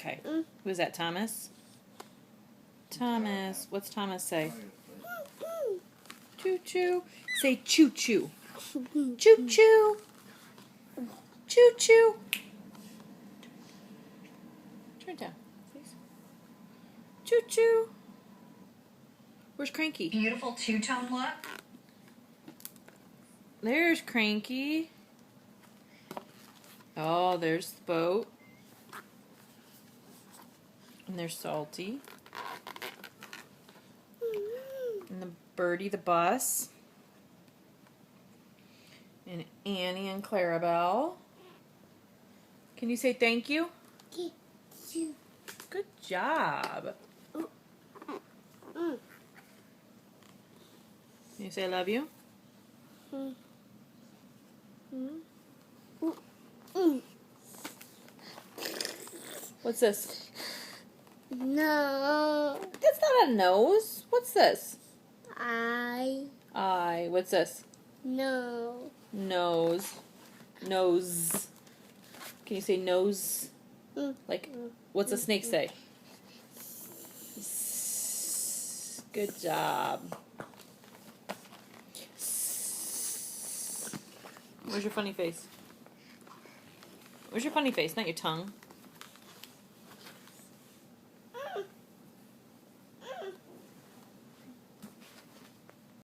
Okay. Who's that, Thomas? Thomas. What's Thomas say? Choo choo. Say choo choo. Choo choo. Choo choo. Turn it down, please. Choo choo. Where's Cranky? Beautiful two-tone look. There's Cranky. Oh, there's the boat. And there's Salty. And the Birdie the bus. And Annie and Clarabelle. Can you say thank you? Good job. Can you say I love you? What's this? No. That's not a nose. What's this? I. What's this? No. Nose. Nose. Can you say nose? Like, what's a snake say? Good job. Where's your funny face? Where's your funny face? Not your tongue.